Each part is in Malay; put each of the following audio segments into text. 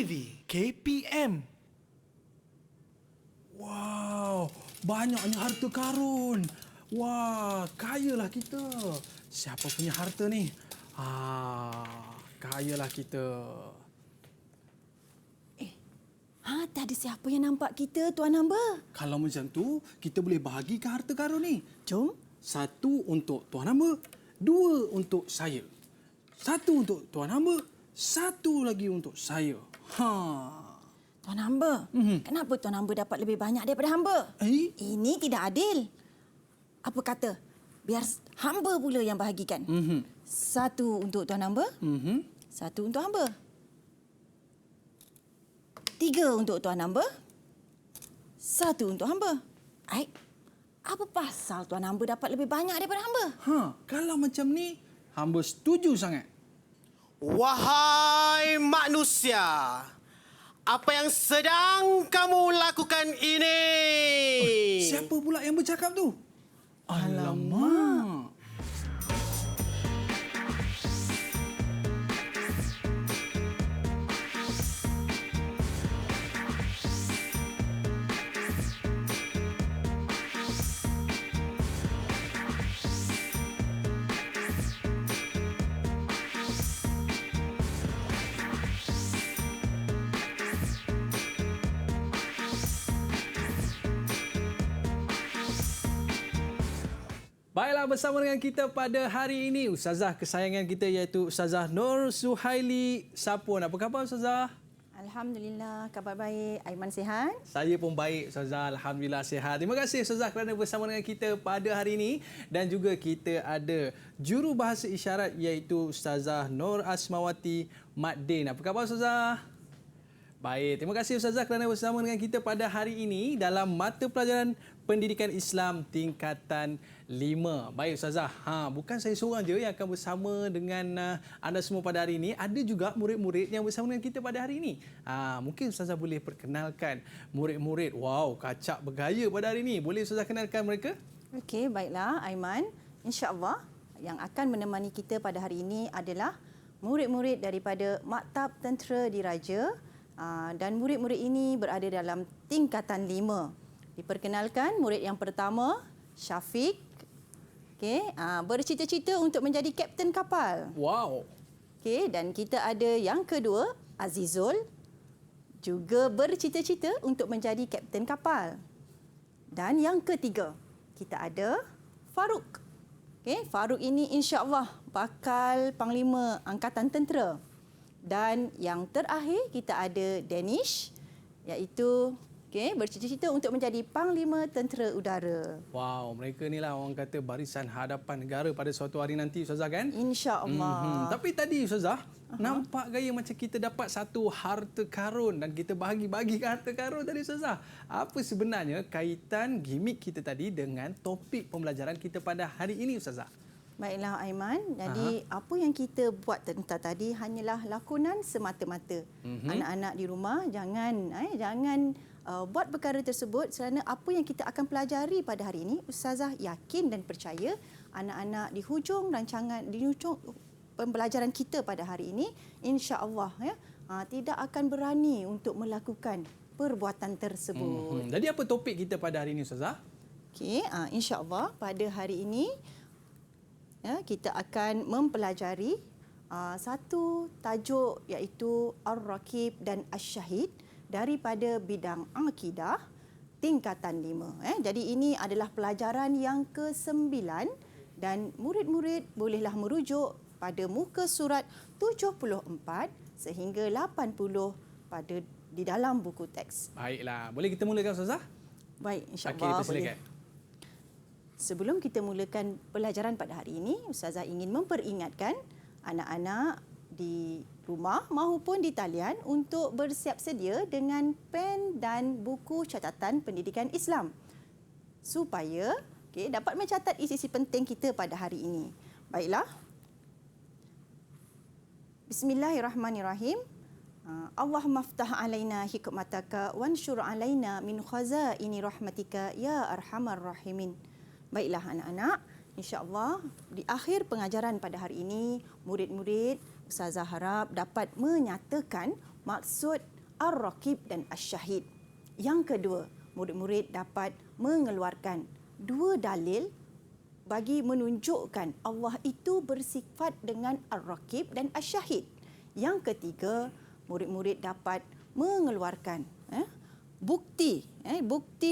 TV KPM. Wow, banyaknya harta karun. Wah, kayalah kita. Siapa punya harta ni? Kayalah kita. Tak ada siapa yang nampak kita, Tuan Hamba. Kalau macam tu, kita boleh bahagikan harta karun ni. Jom. 1 untuk Tuan Hamba, 2 untuk saya. 1 untuk Tuan Hamba, 1 lagi untuk saya. Tuan Hamba, kenapa Tuan Hamba dapat lebih banyak daripada Hamba? Ini tidak adil. Apa kata, biar Hamba pula yang bahagikan. 1 untuk Tuan Hamba, 1 untuk Hamba. 3 untuk Tuan Hamba, 1 untuk Hamba. Apa pasal Tuan Hamba dapat lebih banyak daripada Hamba? Kalau macam ni, Hamba setuju sangat. Wahai manusia, apa yang sedang kamu lakukan ini? Siapa pula yang bercakap tu? Alamak. Baiklah, bersama dengan kita pada hari ini Ustazah kesayangan kita iaitu Ustazah Nur Suhaili Sapun. Apa khabar Ustazah? Alhamdulillah, kabar baik. Aiman sihat? Saya pun baik Ustazah, alhamdulillah sihat. Terima kasih Ustazah kerana bersama dengan kita pada hari ini dan juga kita ada juru bahasa isyarat iaitu Ustazah Nur Asmawati Mat Din. Apa khabar Ustazah? Baik, terima kasih Ustazah kerana bersama dengan kita pada hari ini dalam mata pelajaran Pendidikan Islam tingkatan 5. Baik Ustazah, bukan saya seorang je yang akan bersama dengan anda semua pada hari ini. Ada juga murid-murid yang bersama dengan kita pada hari ini. Mungkin Ustazah boleh perkenalkan murid-murid. Wow, kacak bergaya pada hari ini. Boleh Ustazah kenalkan mereka? Okey, baiklah Aiman. InsyaAllah yang akan menemani kita pada hari ini adalah murid-murid daripada Maktab Tentera Diraja dan murid-murid ini berada dalam tingkatan 5. Diperkenalkan murid yang pertama, Syafiq. Bercita-cita untuk menjadi kapten kapal. Wow. Dan kita ada yang kedua, Azizul. Juga bercita-cita untuk menjadi kapten kapal. Dan yang ketiga, kita ada Farouk. Farouk ini insya-Allah bakal Panglima Angkatan Tentera. Dan yang terakhir kita ada Danish, iaitu bercita-cita untuk menjadi Panglima Tentera Udara. Wow, mereka ni lah orang kata barisan hadapan negara pada suatu hari nanti Ustazah kan? InsyaAllah. Tapi tadi Ustazah, nampak gaya macam kita dapat satu harta karun dan kita bahagi-bagikan harta karun tadi Ustazah. Apa sebenarnya kaitan gimmick kita tadi dengan topik pembelajaran kita pada hari ini Ustazah? Baiklah Aiman, jadi apa yang kita buat tentang tadi hanyalah lakonan semata-mata. Anak-anak di rumah jangan buat perkara tersebut kerana apa yang kita akan pelajari pada hari ini, Ustazah yakin dan percaya anak-anak di hujung rancangan, di hujung pembelajaran kita pada hari ini, insya-Allah tidak akan berani untuk melakukan perbuatan tersebut. Jadi apa topik kita pada hari ini Ustazah? Insya-Allah pada hari ini kita akan mempelajari satu tajuk iaitu Ar-Raqib dan Asy-Syahid daripada bidang akidah tingkatan 5. Jadi ini adalah pelajaran yang ke-9 dan murid-murid bolehlah merujuk pada muka surat 74 sehingga 80 di dalam buku teks. Baiklah, boleh kita mulakan Ustazah? Baik, insya-Allah boleh. Sebelum kita mulakan pelajaran pada hari ini, Ustazah ingin memperingatkan anak-anak di rumah maupun di talian untuk bersiap sedia dengan pen dan buku catatan pendidikan Islam supaya dapat mencatat isi-isi penting kita pada hari ini. Baiklah. Bismillahirrahmanirrahim. Allahumma ftah alaina hikmataka wanshur alaina min khazaini rahmatika ya arhamar rahimin. Baiklah anak-anak, insya-Allah di akhir pengajaran pada hari ini, murid-murid Ustazah harap dapat menyatakan maksud Ar-Raqib dan Asy-Syahid. Yang kedua, murid-murid dapat mengeluarkan dua dalil bagi menunjukkan Allah itu bersifat dengan Ar-Raqib dan Asy-Syahid. Yang ketiga, murid-murid dapat mengeluarkan bukti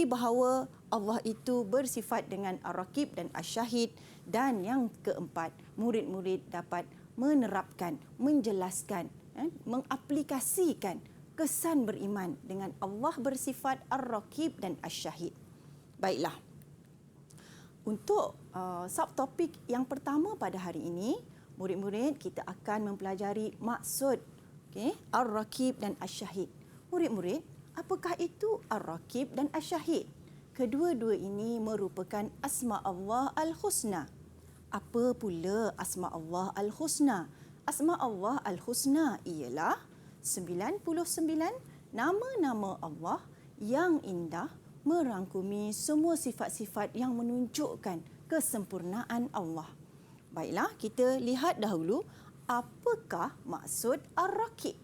bahawa Allah itu bersifat dengan Ar-Raqib dan Asy-Syahid. Dan yang keempat, murid-murid dapat menerapkan, menjelaskan, mengaplikasikan kesan beriman dengan Allah bersifat Ar-Raqib dan Asy-Syahid. Baiklah. Untuk subtopik yang pertama pada hari ini, murid-murid kita akan mempelajari maksud Ar-Raqib dan Asy-Syahid. Murid-murid, apakah itu Ar-Raqib dan Asy-Syahid? Kedua-dua ini merupakan asma Allah Al-Husna. Apa pula asma Allah Al-Husna? Asma Allah Al-Husna ialah 99 nama-nama Allah yang indah, merangkumi semua sifat-sifat yang menunjukkan kesempurnaan Allah. Baiklah, kita lihat dahulu apakah maksud Ar-Raqib.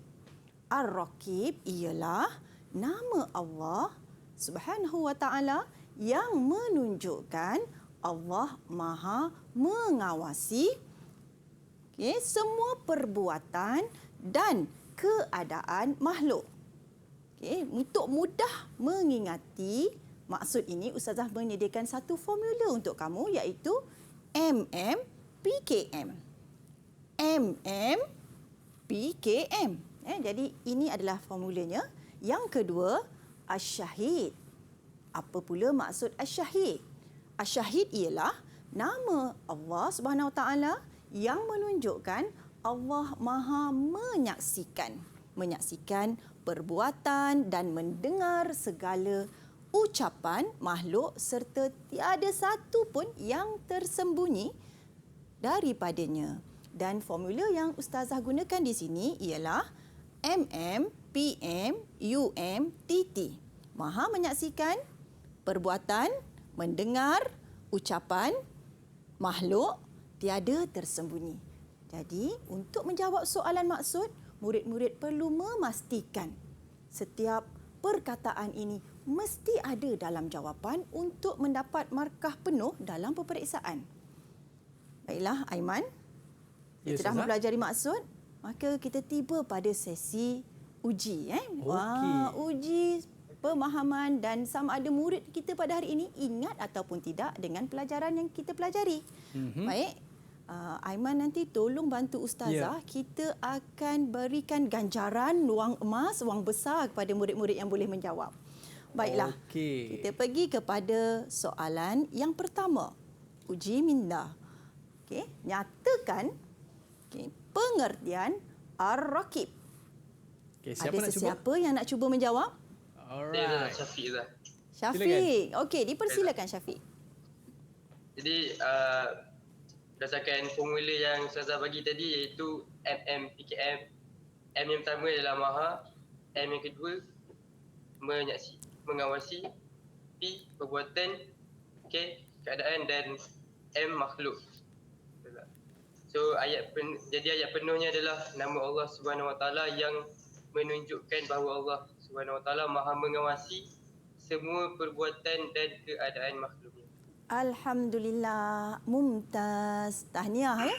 Ar-Raqib ialah nama Allah Subhanahu wa taala yang menunjukkan Allah Maha mengawasi semua perbuatan dan keadaan makhluk. Untuk mudah mengingati maksud ini, Ustazah menyediakan satu formula untuk kamu, iaitu MMPKM. MMPKM. Jadi ini adalah formulanya. Yang kedua, Asy-Syahid. Apa pula maksud Asy-Syahid? Asy-Syahid ialah nama Allah Subhanahu Wa Taala yang menunjukkan Allah Maha menyaksikan perbuatan dan mendengar segala ucapan makhluk serta tiada satu pun yang tersembunyi daripadanya. Dan formula yang Ustazah gunakan di sini ialah MMPMUMTT. Maha menyaksikan perbuatan, mendengar ucapan makhluk, tiada tersembunyi. Jadi, untuk menjawab soalan maksud, murid-murid perlu memastikan setiap perkataan ini mesti ada dalam jawapan untuk mendapat markah penuh dalam peperiksaan. Baiklah, Aiman. Ya, Kita dah Ustazah. mempelajari maksud, maka kita tiba pada sesi uji. Uji pemahaman dan sama ada murid kita pada hari ini ingat ataupun tidak dengan pelajaran yang kita pelajari. Baik. Aiman nanti tolong bantu Ustazah. Kita akan berikan ganjaran wang emas, wang besar kepada murid-murid yang boleh menjawab. Baiklah. Okey. Kita pergi kepada soalan yang pertama. Uji minda. Nyatakan pengertian Ar-Raqib. Siapa Ada nak cuba? sesiapa yang nak cuba menjawab? Alright. Syafiq lah. Syafiq. Okey, dipersilakan Syafiq. Jadi berdasarkan formula yang Ustazah bagi tadi, iaitu MMPKM. M yang pertama adalah Maha, M yang kedua mengawasi, P perbuatan, K keadaan dan M makhluk. So ayat penuhnya adalah nama Allah Subhanahu Wa Taala yang menunjukkan bahawa Allah Subhanahu Wa Taala Maha mengawasi semua perbuatan dan keadaan makhluknya. Alhamdulillah, mumtaz. Tahniah ya.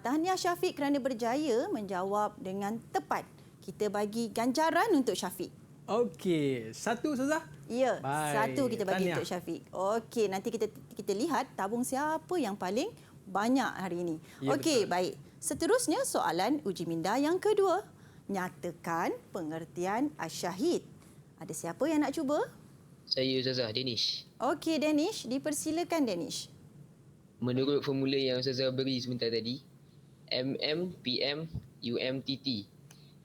Tahniah Syafiq kerana berjaya menjawab dengan tepat. Kita bagi ganjaran untuk Syafiq. Okey, satu Ustazah? Ya, Baik. satu kita bagi Tahniah. untuk Syafiq. Okey, nanti kita lihat tabung siapa yang paling banyak hari ini. Ya, Okey, betul. baik. Seterusnya soalan uji minda yang kedua. Nyatakan pengertian Asy-Syahid. Ada siapa yang nak cuba? Saya Ustazah Danish. Okey, Danish. Dipersilakan, Danish. Menurut formula yang Ustazah beri sebentar tadi, MMPMUMTT.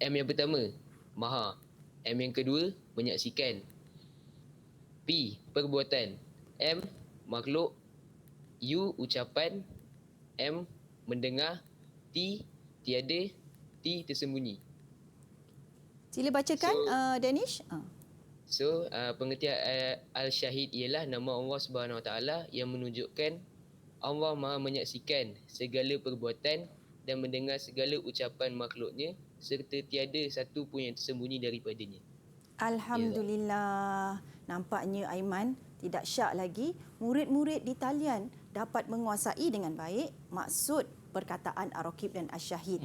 M yang pertama, Maha. M yang kedua, menyaksikan. P, perbuatan. M, makhluk. U, ucapan. M, mendengar. T, tiada. T, tersembunyi. Sila bacakan, Danish. So, pengertian Al-Syahid ialah nama Allah Subhanahu Wa Taala yang menunjukkan Allah Maha menyaksikan segala perbuatan dan mendengar segala ucapan makhluknya serta tiada satu pun yang tersembunyi daripadanya. Alhamdulillah. Nampaknya Aiman tidak syak lagi murid-murid di talian dapat menguasai dengan baik maksud perkataan Ar-Raqib dan Asy-Syahid.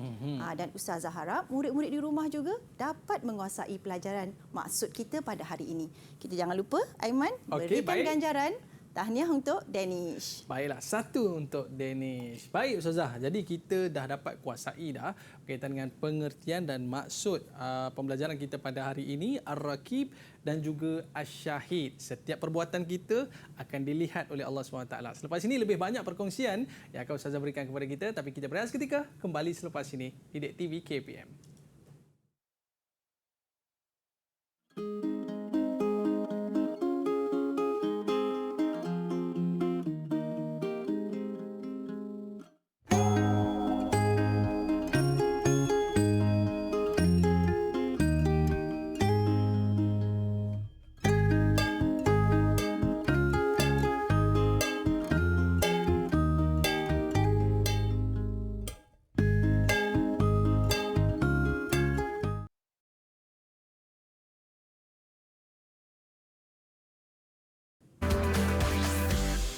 Dan Ustazah harap murid-murid di rumah juga dapat menguasai pelajaran maksud kita pada hari ini. Kita jangan lupa Aiman Okey, berikan baik. ganjaran tahniah untuk Danish. Baiklah, 1 untuk Danish. Baik Ustazah, jadi kita dah dapat kuasai dah berkaitan dengan pengertian dan maksud pembelajaran kita pada hari ini, Ar-Raqib dan juga Asy-Syahid. Setiap perbuatan kita akan dilihat oleh Allah SWT. Selepas ini lebih banyak perkongsian yang akan Ustazah berikan kepada kita, tapi kita berehat seketika, kembali selepas ini di Dek TV KPM.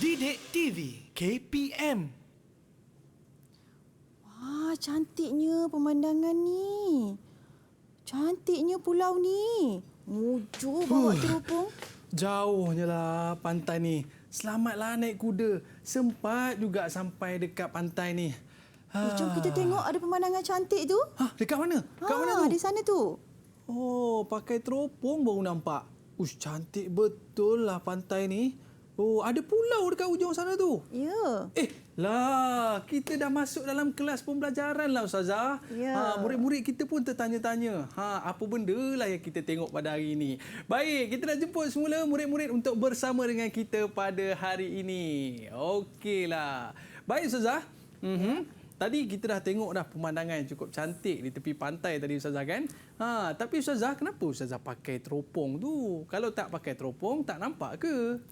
Didik TV KPM. Wah, cantiknya pemandangan ni. Cantiknya pulau ni. Mujur bawa teropong. Jauhnya lah pantai ni. Selamatlah naik kuda. Sempat juga sampai dekat pantai ni. Jom kita tengok ada pemandangan cantik tu. Dekat mana? Dekat mana tu? Di sana tu. Oh, pakai teropong baru nampak. Ush, cantik betul lah pantai ni. Oh, ada pulau dekat ujung sana tu. Ya. Kita dah masuk dalam kelas pembelajaran lah Ustazah. Ya. Murid-murid kita pun tertanya-tanya. Apa benda lah yang kita tengok pada hari ini. Baik, kita dah jemput semula murid-murid untuk bersama dengan kita pada hari ini. Okeylah. Baik Ustazah. Tadi kita dah tengok dah pemandangan yang cukup cantik di tepi pantai tadi Ustazah kan. Tapi Ustazah, kenapa Ustazah pakai teropong tu? Kalau tak pakai teropong, tak nampak ke?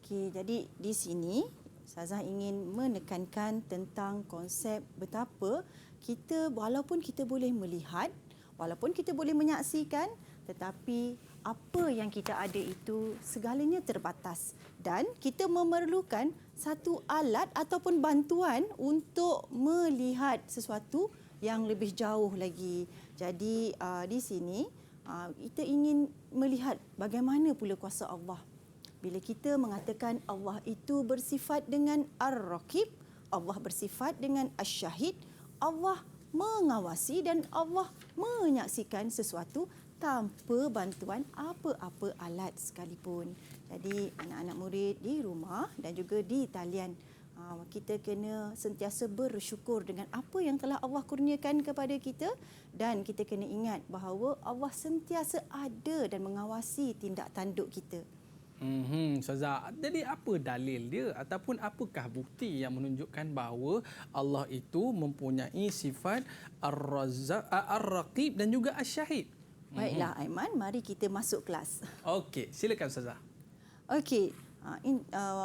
Okey, jadi di sini Ustazah ingin menekankan tentang konsep betapa kita walaupun kita boleh melihat, walaupun kita boleh menyaksikan, tetapi apa yang kita ada itu segalanya terbatas dan kita memerlukan satu alat ataupun bantuan untuk melihat sesuatu yang lebih jauh lagi. Jadi di sini kita ingin melihat bagaimana pula kuasa Allah. Bila kita mengatakan Allah itu bersifat dengan Ar-Raqib, Allah bersifat dengan Asy-Syahid, Allah mengawasi dan Allah menyaksikan sesuatu tanpa bantuan apa-apa alat sekalipun. Jadi anak-anak murid di rumah dan juga di talian, kita kena sentiasa bersyukur dengan apa yang telah Allah kurniakan kepada kita dan kita kena ingat bahawa Allah sentiasa ada dan mengawasi tindak tanduk kita. Ustazah, jadi apa dalil dia ataupun apakah bukti yang menunjukkan bahawa Allah itu mempunyai sifat Ar-Raqib dan juga Asy-Syahid? Baiklah Aiman, mari kita masuk kelas. Okey, silakan Ustazah. Okey,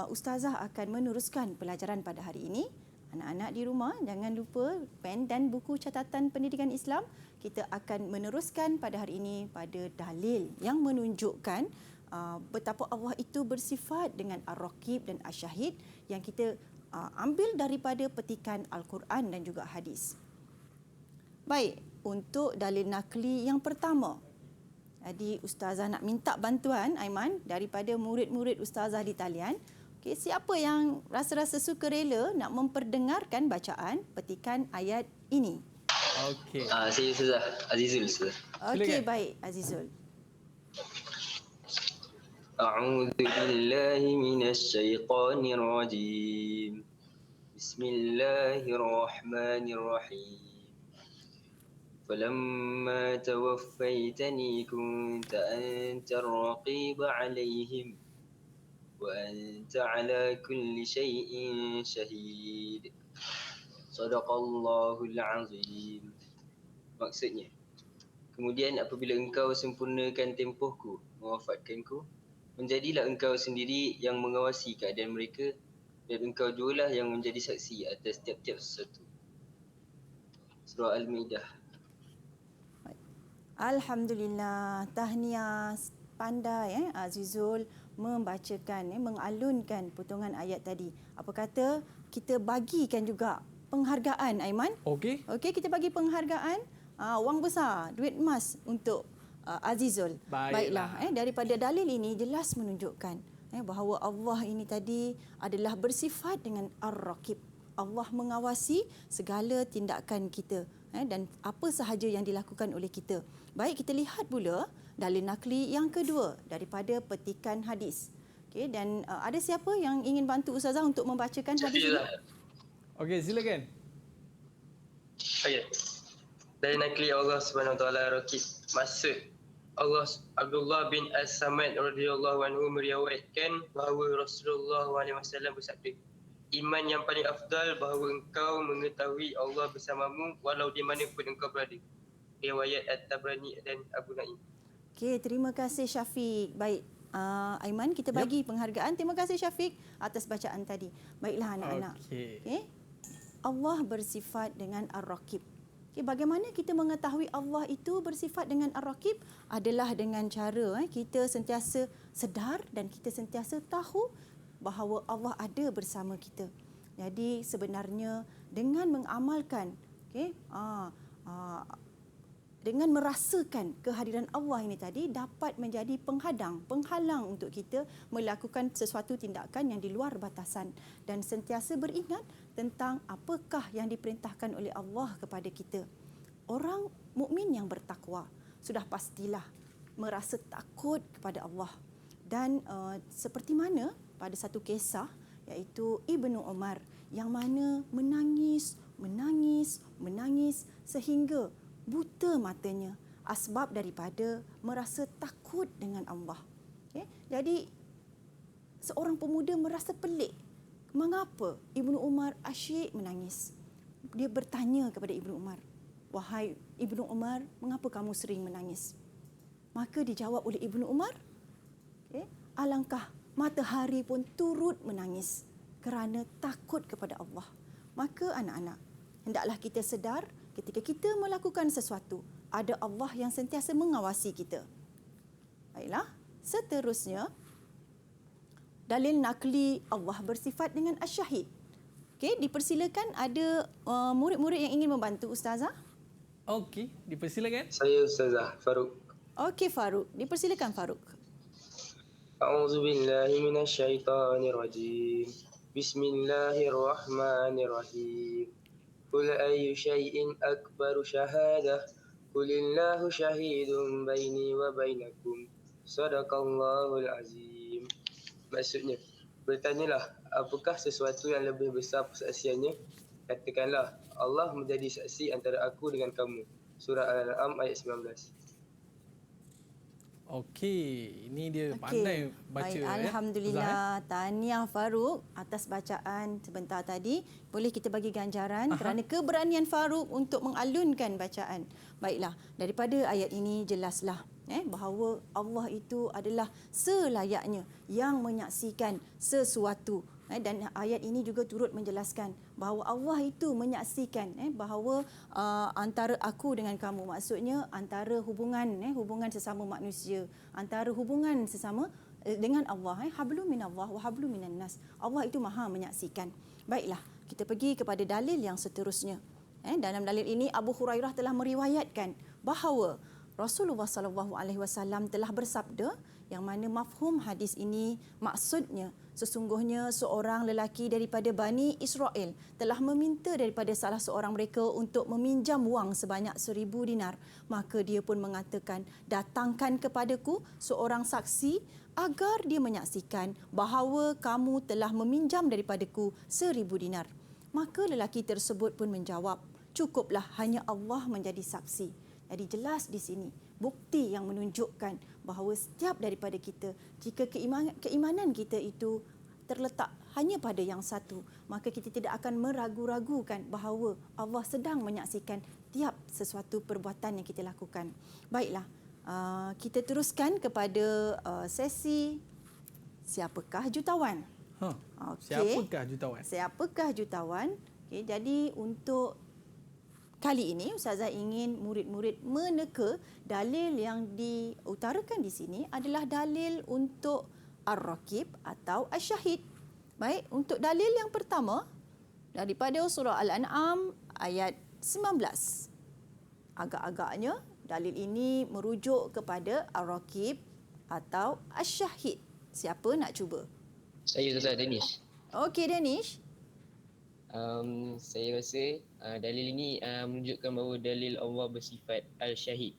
Ustazah akan meneruskan pelajaran pada hari ini. Anak-anak di rumah, jangan lupa pen dan buku catatan pendidikan Islam. Kita akan meneruskan pada hari ini pada dalil yang menunjukkan betapa Allah itu bersifat dengan Ar-Raqib dan Asy-Syahid yang kita ambil daripada petikan Al-Quran dan juga hadis. Baik, untuk dalil nakli yang pertama. Jadi Ustazah nak minta bantuan Aiman daripada murid-murid Ustazah di talian. Okey, siapa yang rasa-rasa sukarela nak memperdengarkan bacaan petikan ayat ini? Okey. Saya Ustazah Azizul Ustazah. Okey, baik Azizul. أعوذ بالله من الشيطان الرجيم بسم الله الرحمن الرحيم فلما توفيتني كنت أنت الرقيب عليهم وأنت على كل شيء شهيد صدق الله العظيم. Maksudnya, kemudian apabila engkau sempurnakan tempohku, mewafatkanku, menjadilah engkau sendiri yang mengawasi keadaan mereka dan engkau jualah yang menjadi saksi atas tiap-tiap sesuatu. Surah Al-Maidah. Alhamdulillah, tahniah, pandai Azizul membacakan, mengalunkan potongan ayat tadi. Apa kata kita bagikan juga penghargaan, Aiman? Okey. Okey, kita bagi penghargaan, wang besar, duit emas untuk Azizul. Baiklah. Daripada dalil ini jelas menunjukkan bahawa Allah ini tadi adalah bersifat dengan Ar-Raqib. Allah mengawasi segala tindakan kita dan apa sahaja yang dilakukan oleh kita. Baik, kita lihat pula dalil nakli yang kedua daripada petikan hadis. Okey, dan ada siapa yang ingin bantu Ustazah untuk membacakan hadis ini? Okey, silakan. Okey. Dari nakli Allah Subhanahu Wa Taala Raqib. Maksud Allah Abdullah bin As-Samad radhiyallahu anhu meriwayatkan bahawa Rasulullah SAW bersabda, iman yang paling afdal bahawa engkau mengetahui Allah bersamamu walau di mana pun engkau berada. Riwayat At-Tabrani dan Abu Naim. Okey, terima kasih Syafiq. Baik, Aiman, kita bagi penghargaan. Terima kasih Syafiq atas bacaan tadi. Baiklah anak-anak. Okey. Allah bersifat dengan Ar-Raqib. Okay, bagaimana kita mengetahui Allah itu bersifat dengan Ar-Raqib adalah dengan cara kita sentiasa sedar dan kita sentiasa tahu bahawa Allah ada bersama kita. Jadi sebenarnya dengan mengamalkan, dengan merasakan kehadiran Allah ini tadi dapat menjadi penghalang untuk kita melakukan sesuatu tindakan yang di luar batasan dan sentiasa beringat tentang apakah yang diperintahkan oleh Allah kepada kita. Orang mukmin yang bertakwa sudah pastilah merasa takut kepada Allah. Dan seperti mana pada satu kisah iaitu Ibnu Umar yang mana menangis sehingga buta matanya asbab daripada merasa takut dengan Allah. Okay? Jadi seorang pemuda merasa pelik. Mengapa Ibnu Umar asyik menangis? Dia bertanya kepada Ibnu Umar, "Wahai Ibnu Umar, mengapa kamu sering menangis?" Maka dijawab oleh Ibnu Umar, alangkah matahari pun turut menangis kerana takut kepada Allah. Maka anak-anak, hendaklah kita sedar ketika kita melakukan sesuatu, ada Allah yang sentiasa mengawasi kita. Baiklah, seterusnya dalil nakli Allah bersifat dengan Asy-Syahid. Okey, dipersilakan ada murid-murid yang ingin membantu Ustazah. Okey, dipersilakan. Saya Ustazah Farouk. Okey Farouk, dipersilakan Farouk. A'udzu billahi minasyaitonir rajim. Bismillahirrahmanirrahim. Qul ayyu syai'in akbaru syahadah. Qulillahu syahidun baini wa bainakum. Sadaqallahul azim. Maksudnya, bertanyalah, apakah sesuatu yang lebih besar persaksiannya? Katakanlah, Allah menjadi saksi antara aku dengan kamu. Surah Al-An'am ayat 19. Okey, ini dia pandai baca. Baik, Alhamdulillah. Tahniah Farouk atas bacaan sebentar tadi. Boleh kita bagi ganjaran kerana keberanian Farouk untuk mengalunkan bacaan. Baiklah, daripada ayat ini jelaslah bahawa Allah itu adalah selayaknya yang menyaksikan sesuatu. Dan ayat ini juga turut menjelaskan bahawa Allah itu menyaksikan bahawa antara aku dengan kamu, maksudnya antara hubungan sesama manusia, antara hubungan sesama dengan Allah, hablum minallah wa hablum minan nas. Allah itu Maha menyaksikan. Baiklah, kita pergi kepada dalil yang seterusnya. Dalam dalil ini Abu Hurairah telah meriwayatkan bahawa Rasulullah SAW telah bersabda, yang mana mafhum hadis ini maksudnya sesungguhnya seorang lelaki daripada Bani Israel telah meminta daripada salah seorang mereka untuk meminjam wang sebanyak 1,000 dinar. Maka dia pun mengatakan, datangkan kepadaku seorang saksi agar dia menyaksikan bahawa kamu telah meminjam daripadaku 1,000 dinar. Maka lelaki tersebut pun menjawab, cukuplah hanya Allah menjadi saksi. Jadi jelas di sini bukti yang menunjukkan bahawa setiap daripada kita, jika keimanan kita itu terletak hanya pada yang satu, maka kita tidak akan meragu-ragukan bahawa Allah sedang menyaksikan tiap sesuatu perbuatan yang kita lakukan. Baiklah, kita teruskan kepada sesi Siapakah Jutawan? Siapakah jutawan? Siapakah jutawan? Okay, jadi untuk kali ini Ustazah ingin murid-murid meneka dalil yang diutarakan di sini adalah dalil untuk Ar-Raqib atau Asy-Syahid. Baik, untuk dalil yang pertama daripada surah Al-An'am ayat 19. Agak-agaknya dalil ini merujuk kepada Ar-Raqib atau Asy-Syahid. Siapa nak cuba? Saya Ustaz Danish. Okey, Danish. Saya rasa dalil ini menunjukkan bahawa dalil Allah bersifat Al-Syahid.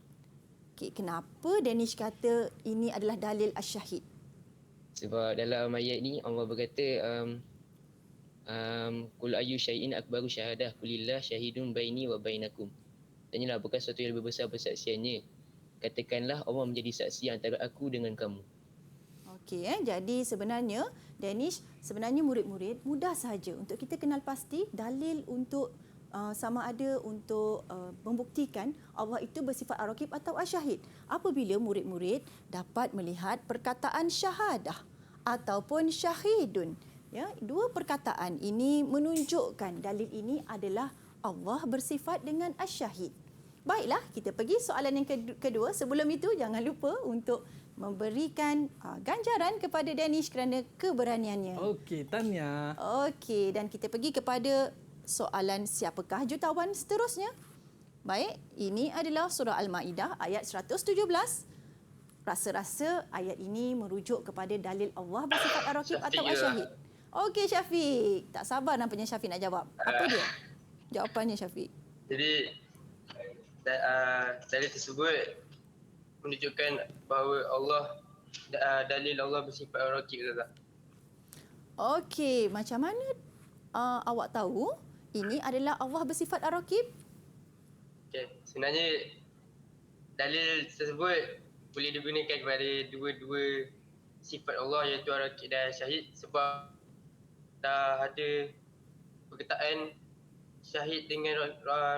Okey, kenapa Danish kata ini adalah dalil Asy-Syahid? Sebab dalam ayat ni Allah berkata Qul ayyu syai'in akbaru syahadah qulillah syahidun baini wa bainakum. Tanyalah apakah sesuatu yang lebih besar persaksiannya? Katakanlah Allah menjadi saksi antara aku dengan kamu. Okey, jadi sebenarnya Danish, sebenarnya murid-murid mudah saja untuk kita kenal pasti dalil untuk sama ada untuk membuktikan Allah itu bersifat Ar-Raqib atau Asy-Syahid. Apabila murid-murid dapat melihat perkataan syahadah ataupun syahidun. Ya, dua perkataan ini menunjukkan dalil ini adalah Allah bersifat dengan Asy-Syahid. Baiklah, kita pergi soalan yang kedua. Sebelum itu, jangan lupa untuk memberikan ganjaran kepada Danish kerana keberaniannya. Okey, Tanya. Okey, dan kita pergi kepada soalan siapakah jutawan seterusnya. Baik, ini adalah surah Al-Maidah ayat 117. Rasa-rasa ayat ini merujuk kepada dalil Allah bersifat Ar-Raqib atau Asy-Syahid. Okey Syafiq, tak sabar nampaknya Syafiq nak jawab. Apa dia? Jawapannya Syafiq. Jadi dalil tersebut menunjukkan bahawa dalil Allah bersifat Ar-Raqib. Okey, macam mana awak tahu ini adalah Allah bersifat Ar-Raqib? Okay. Sebenarnya dalil tersebut boleh digunakan kepada dua-dua sifat Allah iaitu Ar-Raqib dan Syahid sebab dah ada perkataan Syahid dengan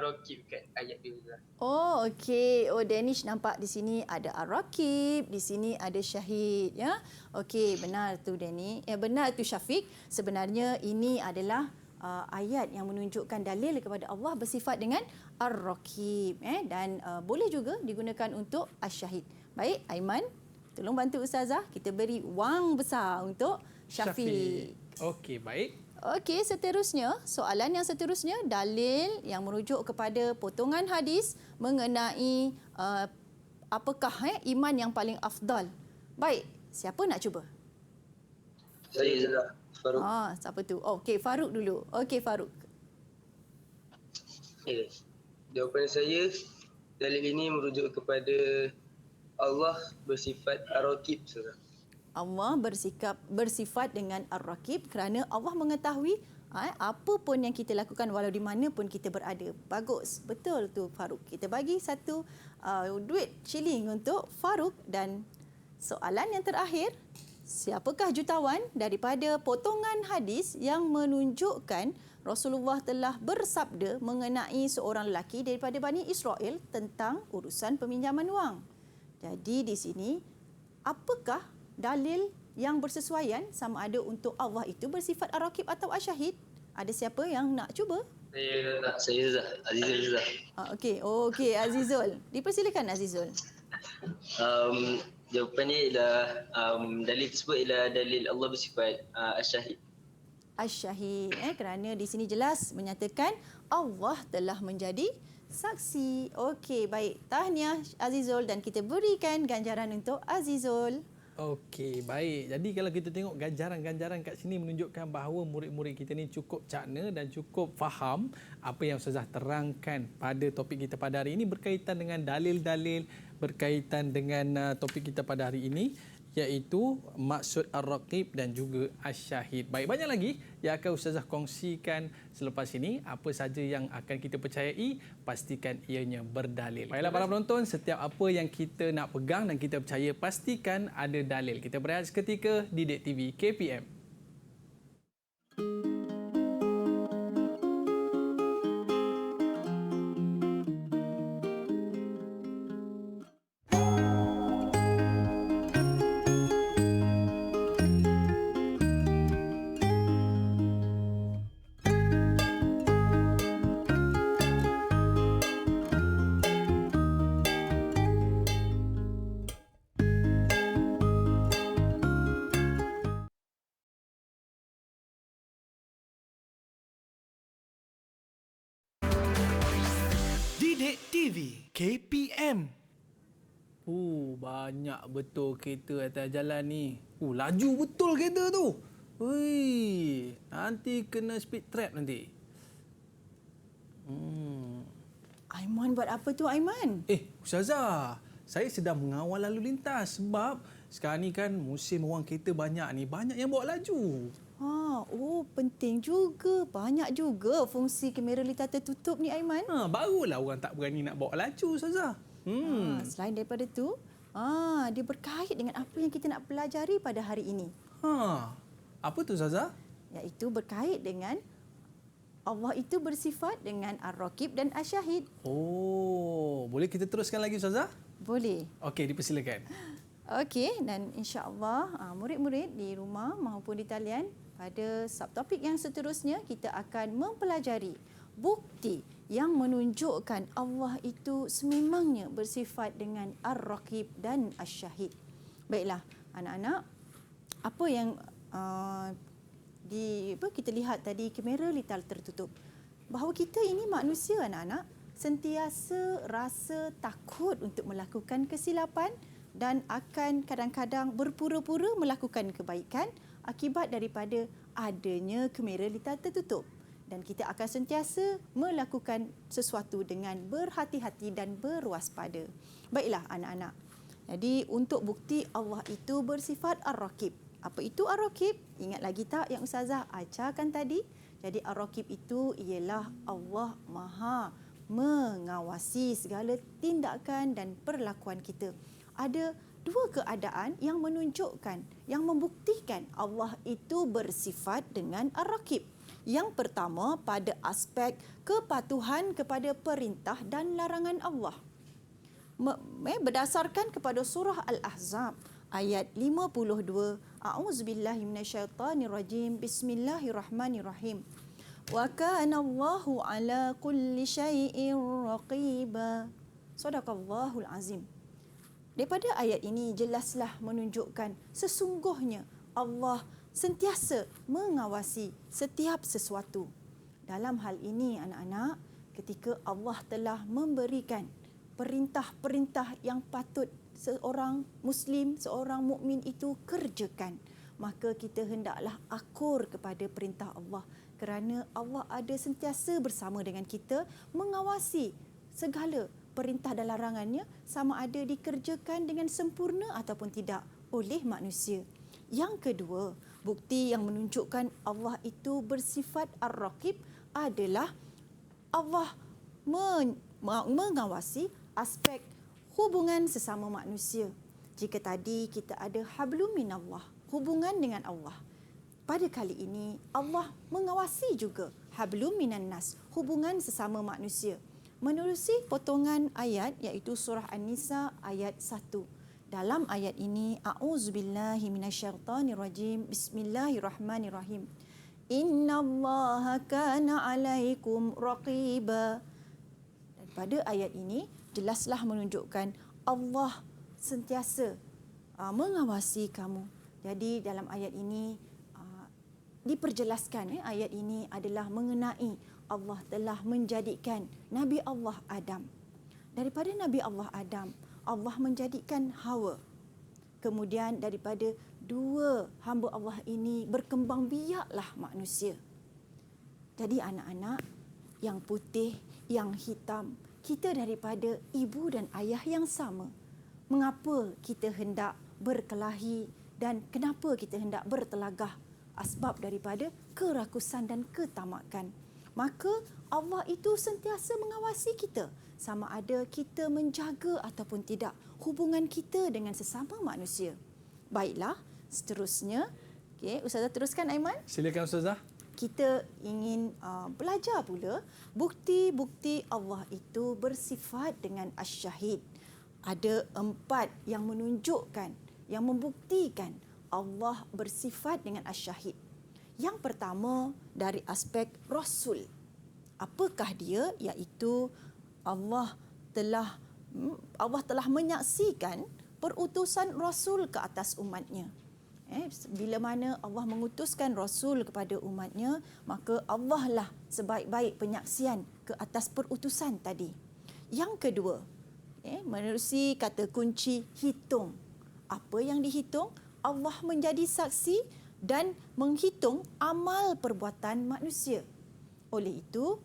Raqib kat ayat dia. Oh, okey. Oh, Danish nampak di sini ada Ar-Raqib, di sini ada Syahid, ya. Okey, benar tu Danish. Benar tu Syafiq. Sebenarnya ini adalah ayat yang menunjukkan dalil kepada Allah bersifat dengan Ar-Raqib, dan boleh juga digunakan untuk Asy-Syahid. Baik, Aiman, tolong bantu Ustazah. Kita beri wang besar untuk Syafiq. Okey, baik. Okey, seterusnya, soalan yang seterusnya, dalil yang merujuk kepada potongan hadis mengenai apakah iman yang paling afdal. Baik, siapa nak cuba? Saya Zala Faruk. Siapa tu? Okey, Faruk dulu. Okey, Faruk. Okay. Jawapan saya, dalil ini merujuk kepada Allah bersifat Ar-Raqib. Allah bersifat dengan Ar-Raqib kerana Allah mengetahui apa pun yang kita lakukan walau di mana pun kita berada. Bagus. Betul tu Faruk. Kita bagi satu duit shilling untuk Faruk. Dan soalan yang terakhir, siapakah jutawan daripada potongan hadis yang menunjukkan Rasulullah telah bersabda mengenai seorang lelaki daripada Bani Israel tentang urusan peminjaman wang. Jadi di sini, apakah dalil yang bersesuaian sama ada untuk Allah itu bersifat Ar-Raqib atau Asy-Syahid? Ada siapa yang nak cuba? Saya Azizul. Okey, Azizul. Dipersilakan Azizul. Jawapannya ialah dalil tersebut ialah dalil Allah bersifat Asy-Syahid. Asy-Syahid, kerana di sini jelas menyatakan Allah telah menjadi saksi. Okey, baik. Tahniah Azizul dan kita berikan ganjaran untuk Azizul. Okey, baik. Jadi kalau kita tengok ganjaran-ganjaran kat sini menunjukkan bahawa murid-murid kita ni cukup cakna dan cukup faham apa yang Ustazah terangkan pada topik kita pada hari ini berkaitan dengan dalil-dalil berkaitan dengan topik kita pada hari ini, iaitu maksud Ar-Raqib dan juga Asy-Syahid. Baik, banyak lagi yang akan Ustazah kongsikan selepas ini. Apa saja yang akan kita percayai, pastikan ianya berdalil. Baiklah para penonton, setiap apa yang kita nak pegang dan kita percaya, pastikan ada dalil. Kita berehat seketika di DIK TV KPM. Didik TV KPM. Banyak betul kereta atas jalan ni. Laju betul kereta tu. Ui, nanti kena speed trap nanti. Aiman buat apa tu Aiman? Ustazah, saya sedang mengawal lalu lintas sebab sekarang ni kan musim orang kereta banyak ni. Banyak yang bawa laju. Penting juga. Banyak juga fungsi kamera litar tertutup ni Aiman. Barulah orang tak berani nak bawa laju, Ustazah. Selain daripada tu, dia berkait dengan apa yang kita nak pelajari pada hari ini. Apa tu, Ustazah? Iaitu berkait dengan Allah itu bersifat dengan Ar-Raqib dan Asy-Syahid. Boleh kita teruskan lagi, Ustazah? Boleh. Okey, dipersilakan. Okey, dan insya-Allah murid-murid di rumah maupun di talian, pada subtopik yang seterusnya kita akan mempelajari bukti yang menunjukkan Allah itu sememangnya bersifat dengan Ar-Raqib dan Asy-Syahid. Baiklah, anak-anak, apa yang kita lihat tadi, kamera litar tertutup. Bahawa kita ini manusia, anak-anak, sentiasa rasa takut untuk melakukan kesilapan dan akan kadang-kadang berpura-pura melakukan kebaikan akibat daripada adanya kamera litar tertutup. Dan kita akan sentiasa melakukan sesuatu dengan berhati-hati dan berwaspada. Baiklah anak-anak. Jadi untuk bukti Allah itu bersifat Ar-Raqib. Apa itu Ar-Raqib? Ingat lagi tak yang Ustazah ajarkan tadi? Jadi Ar-Raqib itu ialah Allah Maha mengawasi segala tindakan dan perlakuan kita. Ada dua keadaan yang menunjukkan, yang membuktikan Allah itu bersifat dengan Ar-Raqib. Yang pertama pada aspek kepatuhan kepada perintah dan larangan Allah. Berdasarkan kepada surah Al-Ahzab ayat 52, A'udzubillahi minasyaitanirrajim. Bismillahirrahmanirrahim. Wa kana Allahu ala kulli syai'in raqiba. Sadaqallahul azim. Daripada ayat ini jelaslah menunjukkan sesungguhnya Allah sentiasa mengawasi setiap sesuatu. Dalam hal ini anak-anak, ketika Allah telah memberikan perintah-perintah yang patut seorang Muslim, seorang mukmin itu kerjakan, maka kita hendaklah akur kepada perintah Allah, kerana Allah ada sentiasa bersama dengan kita mengawasi segala perintah dan larangannya sama ada dikerjakan dengan sempurna ataupun tidak oleh manusia. Yang kedua, bukti yang menunjukkan Allah itu bersifat Ar-Raqib adalah Allah mengawasi aspek hubungan sesama manusia. Jika tadi kita ada hablum minallah, hubungan dengan Allah, pada kali ini Allah mengawasi juga hablum minan nas, hubungan sesama manusia. Menerusi potongan ayat iaitu surah An-Nisa ayat 1. Dalam ayat ini, a'udzubillahi minasyaitanirrajim. Bismillahirrahmanirrahim. Innallaha kana 'alaikum raqiba. Dan pada ayat ini jelaslah menunjukkan Allah sentiasa mengawasi kamu. Jadi dalam ayat ini diperjelaskan ayat ini adalah mengenai Allah telah menjadikan Nabi Allah Adam. Daripada Nabi Allah Adam, Allah menjadikan Hawa. Kemudian daripada dua hamba Allah ini berkembang biaklah manusia. Jadi anak-anak, yang putih, yang hitam, kita daripada ibu dan ayah yang sama. Mengapa kita hendak berkelahi dan kenapa kita hendak bertelagah? Asbab daripada kerakusan dan ketamakan. Maka Allah itu sentiasa mengawasi kita, sama ada kita menjaga ataupun tidak hubungan kita dengan sesama manusia. Baiklah, seterusnya, Ustazah teruskan Aiman. Silakan Ustazah. Kita ingin belajar pula bukti-bukti Allah itu bersifat dengan Asy-Syahid. Ada 4 yang menunjukkan, yang membuktikan Allah bersifat dengan Asy-Syahid. Yang pertama dari aspek Rasul. Apakah dia? Iaitu Allah telah menyaksikan perutusan Rasul ke atas umatnya. Bila mana Allah mengutuskan Rasul kepada umatnya, maka Allah lah sebaik-baik penyaksian ke atas perutusan tadi. Yang kedua, menerusi kata kunci hitung. Apa yang dihitung? Allah menjadi saksi dan menghitung amal perbuatan manusia. Oleh itu,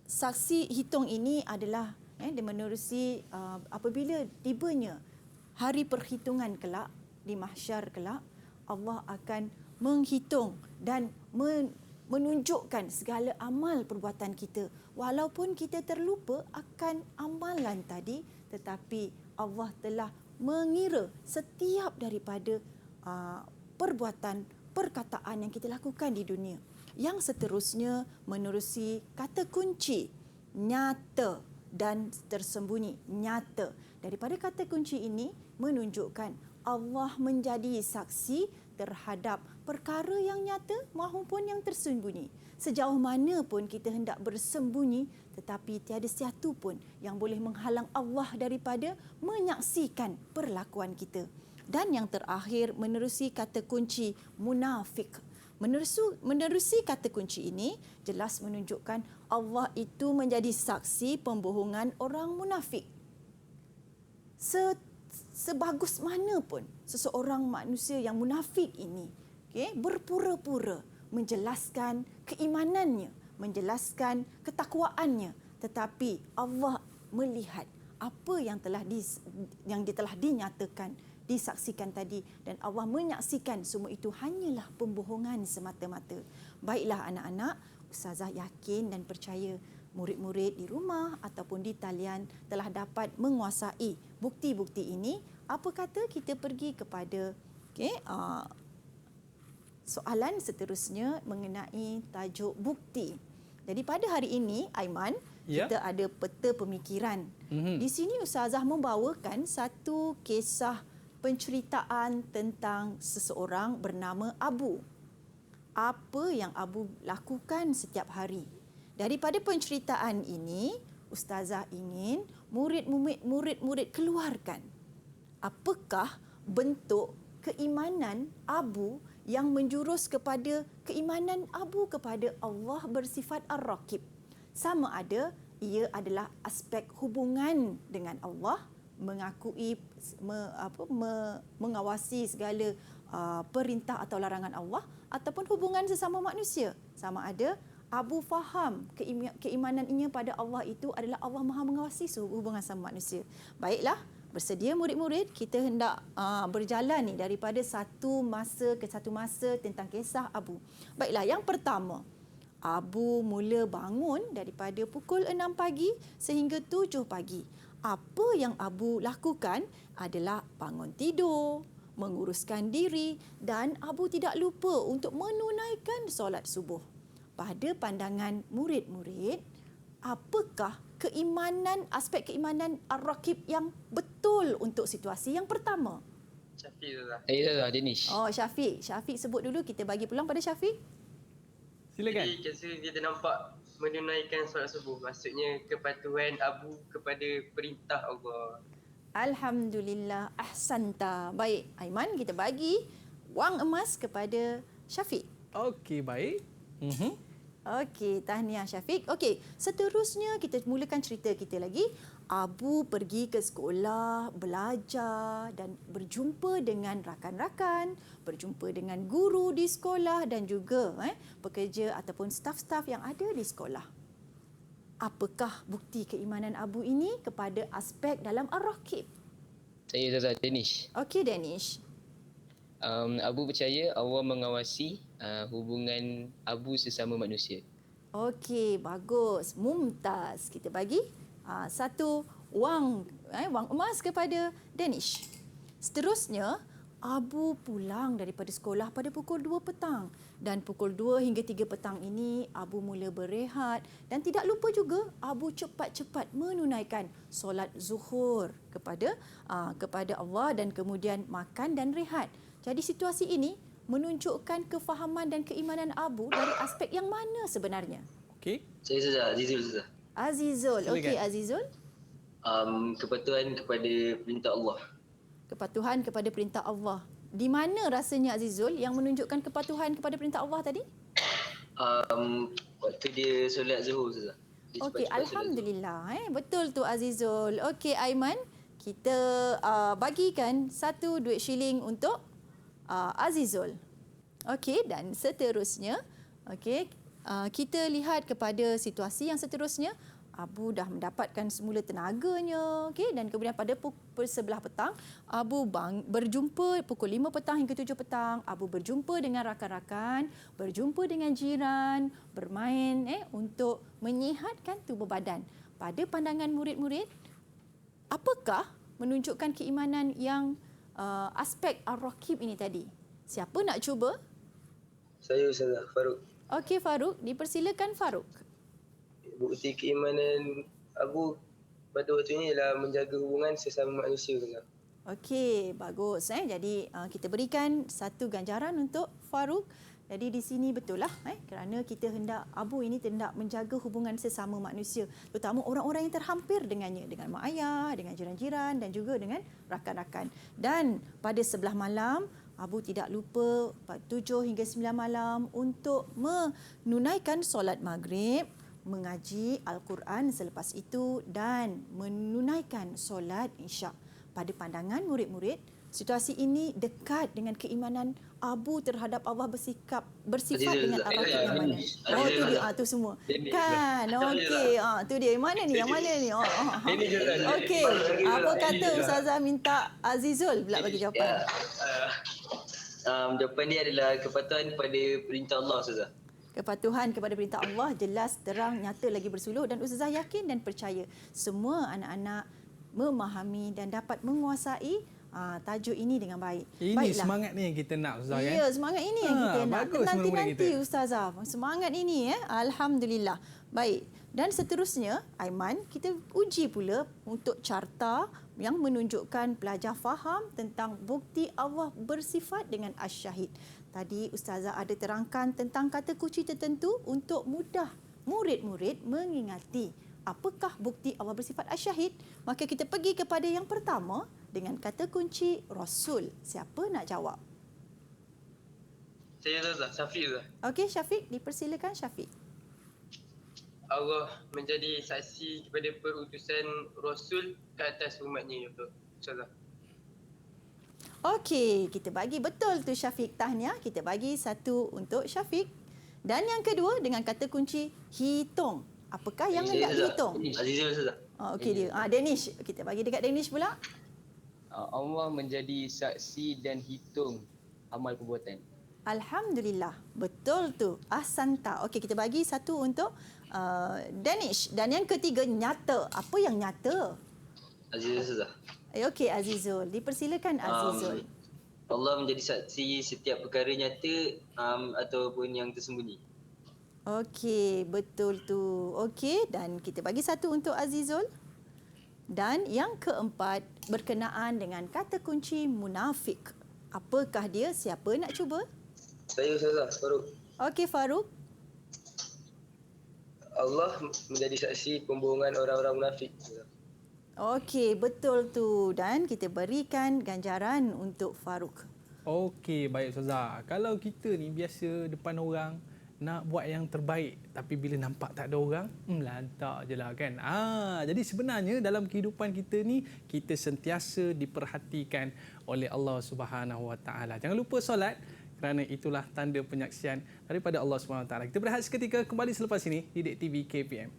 saksi hitung ini adalah dia menerusi apabila tibanya hari perhitungan kelak di mahsyar kelak, Allah akan menghitung dan menunjukkan segala amal perbuatan kita. Walaupun kita terlupa akan amalan tadi, tetapi Allah telah mengira setiap daripada perbuatan, perkataan yang kita lakukan di dunia. Yang seterusnya menerusi kata kunci nyata dan tersembunyi. Nyata. Daripada kata kunci ini menunjukkan Allah menjadi saksi terhadap perkara yang nyata maupun yang tersembunyi. Sejauh mana pun kita hendak bersembunyi, tetapi tiada satu pun yang boleh menghalang Allah daripada menyaksikan perlakuan kita. Dan yang terakhir menerusi kata kunci munafik. Menerusi kata kunci ini jelas menunjukkan Allah itu menjadi saksi pembohongan orang munafik. Sebagus mana pun seseorang manusia yang munafik ini berpura-pura menjelaskan keimanannya, menjelaskan ketakwaannya, tetapi Allah melihat apa yang telah dinyatakan, disaksikan tadi, dan Allah menyaksikan semua itu hanyalah pembohongan semata-mata. Baiklah anak-anak, Ustazah yakin dan percaya murid-murid di rumah ataupun di talian telah dapat menguasai bukti-bukti ini. Apa kata kita pergi kepada soalan seterusnya mengenai tajuk bukti. Jadi pada hari ini, Aiman, kita ada peta pemikiran. Di sini Ustazah membawakan satu kisah penceritaan tentang seseorang bernama Abu. Apa yang Abu lakukan setiap hari. Daripada penceritaan ini, Ustazah ingin murid-murid keluarkan apakah bentuk keimanan Abu yang menjurus kepada keimanan Abu kepada Allah bersifat Ar-Raqib. Sama ada ia adalah aspek hubungan dengan Allah, mengakui, mengawasi segala perintah atau larangan Allah, ataupun hubungan sesama manusia. Sama ada Abu faham keimanannya pada Allah itu adalah Allah Maha mengawasi hubungan sama manusia. Baiklah, bersedia murid-murid, kita hendak berjalan ni daripada satu masa ke satu masa tentang kisah Abu. Baiklah, yang pertama, Abu mula bangun daripada pukul 6 pagi sehingga 7 pagi. Apa yang Abu lakukan adalah bangun tidur, menguruskan diri, dan Abu tidak lupa untuk menunaikan solat subuh. Pada pandangan murid-murid, apakah aspek keimanan Ar-Raqib yang betul untuk situasi yang pertama? Syafiq Ustazah. Saya Danish. Oh, Syafiq. Syafiq sebut dulu, kita bagi peluang pada Syafiq. Silakan. Jadi kita nampak menunaikan solat subuh. Maksudnya kepatuhan Abu kepada perintah Allah. Alhamdulillah, ahsanta. Baik, Aiman, kita bagi wang emas kepada Syafiq. Okey, baik. Okey, tahniah Syafiq. Okey, seterusnya kita mulakan cerita kita lagi. Abu pergi ke sekolah, belajar dan berjumpa dengan rakan-rakan, berjumpa dengan guru di sekolah dan juga pekerja ataupun staf-staf yang ada di sekolah. Apakah bukti keimanan Abu ini kepada aspek dalam Ar-Raqib? Saya Ustazah Danish. Okey, Danish. Abu percaya Allah mengawasi hubungan Abu sesama manusia. Okey, bagus. Mumtaz. Kita bagi satu wang emas kepada Danish. Seterusnya, Abu pulang daripada sekolah pada pukul 2 petang. Dan pukul 2 hingga 3 petang ini, Abu mula berehat. Dan tidak lupa juga, Abu cepat-cepat menunaikan solat zuhur kepada Allah dan kemudian makan dan rehat. Jadi situasi ini menunjukkan kefahaman dan keimanan Abu dari aspek yang mana sebenarnya? Okey. Saya Ustazah, Azizul Ustazah. Azizul. Silakan. Okey, Azizul. Kepatuhan kepada perintah Allah. Kepatuhan kepada perintah Allah. Di mana rasanya Azizul yang menunjukkan kepatuhan kepada perintah Allah tadi? Waktu dia solat zuhur Ustazah. Okey, alhamdulillah. Betul tu Azizul. Okey Aiman, kita bagikan 1 duit shilling untuk Azizul. Okey, dan seterusnya, okey, kita lihat kepada situasi yang seterusnya. Abu dah mendapatkan semula tenaganya, okey, dan kemudian pada pukul 11 petang, Abu berjumpa pukul 5 petang hingga 7 petang, Abu berjumpa dengan rakan-rakan, berjumpa dengan jiran, bermain untuk menyihatkan tubuh badan. Pada pandangan murid-murid, apakah menunjukkan keimanan yang aspek ar-raqib ini tadi? Siapa nak cuba? Saya Ustazah Faruk. Okey Faruk, dipersilakan Faruk. Bukti keimanan Abu pada waktu ini ialah menjaga hubungan sesama manusia. Okey, bagus. Jadi kita berikan 1 ganjaran untuk Faruk. Jadi di sini betul lah kerana kita hendak Abu ini hendak menjaga hubungan sesama manusia, terutama orang-orang yang terhampir dengannya, dengan mak ayah, dengan jiran-jiran dan juga dengan rakan-rakan. Dan pada 11 malam Abu tidak lupa 7 hingga 9 malam untuk menunaikan solat maghrib, mengaji Al-Quran selepas itu dan menunaikan solat Isyak. Pada pandangan murid-murid, situasi ini dekat dengan keimanan Abu terhadap Allah bersifat dengan ar-raqib yang mana? Oh tu dia, tu semua. Kan? Okey, tu dia. Yang mana ni? Okey. Apa kata Ustazah minta Azizul pula bagi jawapan? Jawapan dia adalah kepatuhan kepada perintah Allah, Ustazah. Kepatuhan kepada perintah Allah jelas, terang, nyata lagi bersuluk, dan Ustazah yakin dan percaya semua anak-anak memahami dan dapat menguasai tajuk ini dengan baik. Ini Baiklah. semangat ni yang kita nak Ustazah Ya, semangat ini yang kita nak. bagus Nanti-nanti Ustazah. Semangat ini Alhamdulillah. Baik. Dan seterusnya, Aiman, kita uji pula untuk carta yang menunjukkan pelajar faham tentang bukti Allah bersifat dengan Asy-Syahid. Tadi Ustazah ada terangkan tentang kata kunci tertentu untuk mudah murid-murid mengingati apakah bukti Allah bersifat Asy-Syahid. Maka kita pergi kepada yang pertama dengan kata kunci Rasul. Siapa nak jawab? Saya Ustazah, Syafiq Ustazah. Okey, Syafiq, dipersilakan Syafiq. Allah menjadi saksi kepada perutusan Rasul ke atas umatnya, ya Ustazah. Okey, kita bagi betul tu Syafiq, tahniah. Kita bagi 1 untuk Syafiq. Dan yang kedua dengan kata kunci hitung. Apakah yang hendak dihitung? Azizul, Ustazah. Okey dia. Danish. Kita bagi dekat Danish pula. Allah menjadi saksi dan hitung amal perbuatan. Alhamdulillah. Betul tu. Ahsanta. Okey, kita bagi 1 untuk Danish. Dan yang ketiga nyata. Apa yang nyata? Azizul, Ustazah. Okey Azizul. Dipersilakan Azizul. Allah menjadi saksi setiap perkara nyata ataupun yang tersembunyi. Okey, betul tu. Okey, dan kita bagi 1 untuk Azizul. Dan yang keempat berkenaan dengan kata kunci munafik. Apakah dia? Siapa nak cuba? Saya Ustazah Faruk. Okey Faruk. Allah menjadi saksi pembohongan orang-orang munafik. Okey, betul tu. Dan kita berikan ganjaran untuk Faruk. Okey, baik Ustazah. Kalau kita ni biasa depan orang nak buat yang terbaik, tapi bila nampak tak ada orang, lantak je lah kan. Jadi sebenarnya dalam kehidupan kita ni, kita sentiasa diperhatikan oleh Allah Subhanahu Wa Taala. Jangan lupa solat, kerana itulah tanda penyaksian daripada Allah Subhanahu Wa Taala. Kita berehat seketika, kembali selepas ini di Didik TV KPM.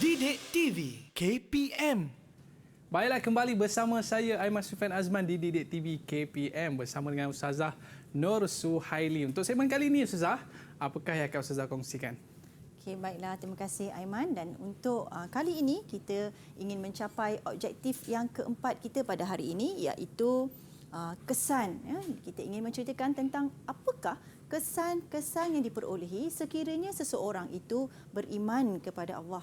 Didik TV KPM. Baiklah, kembali bersama saya Aiman Sufian Azman di Didik TV KPM bersama dengan Ustazah Nur Suhaili. Untuk segmen kali ini Ustazah, apakah yang akan Ustazah kongsikan? Okey, baiklah. Terima kasih Aiman. Dan untuk kali ini kita ingin mencapai objektif yang keempat kita pada hari ini, iaitu kesan. Ya. Kita ingin menceritakan tentang apakah kesan-kesan yang diperolehi sekiranya seseorang itu beriman kepada Allah.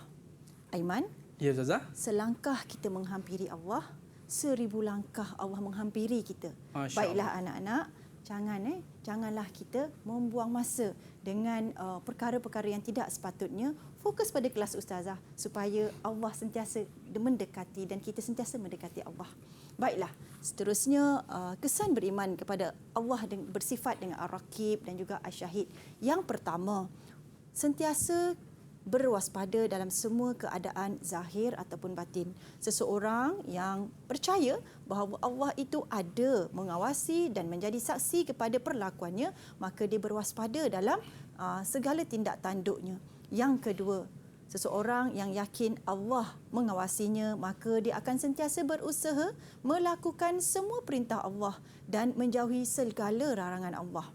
Aiman, Ya Ustazah. selangkah kita menghampiri Allah, 1000 langkah Allah menghampiri kita. Masya Baiklah anak-anak, janganlah kita membuang masa dengan perkara-perkara yang tidak sepatutnya. Fokus pada kelas ustazah supaya Allah sentiasa mendekati dan kita sentiasa mendekati Allah. Baiklah, seterusnya kesan beriman kepada Allah bersifat dengan Ar-Raqib dan juga Asy-Syahid. Yang pertama, sentiasa berwaspada dalam semua keadaan zahir ataupun batin. Seseorang yang percaya bahawa Allah itu ada mengawasi dan menjadi saksi kepada perlakuannya, maka dia berwaspada dalam segala tindak tanduknya. Yang kedua, seseorang yang yakin Allah mengawasinya, maka dia akan sentiasa berusaha melakukan semua perintah Allah dan menjauhi segala larangan Allah.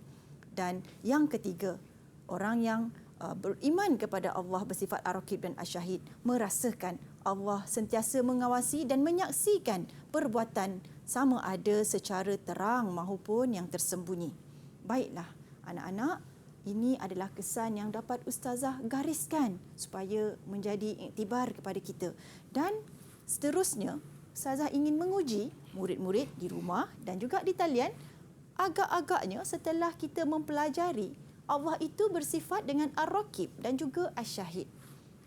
Dan yang ketiga, orang yang beriman kepada Allah bersifat Ar-Raqib dan Asy-Syahid merasakan Allah sentiasa mengawasi dan menyaksikan perbuatan sama ada secara terang maupun yang tersembunyi. Baiklah, anak-anak, ini adalah kesan yang dapat ustazah gariskan supaya menjadi iktibar kepada kita. Dan seterusnya, ustazah ingin menguji murid-murid di rumah dan juga di talian, agak-agaknya setelah kita mempelajari Allah itu bersifat dengan Ar-Raqib dan juga Asy-Syahid.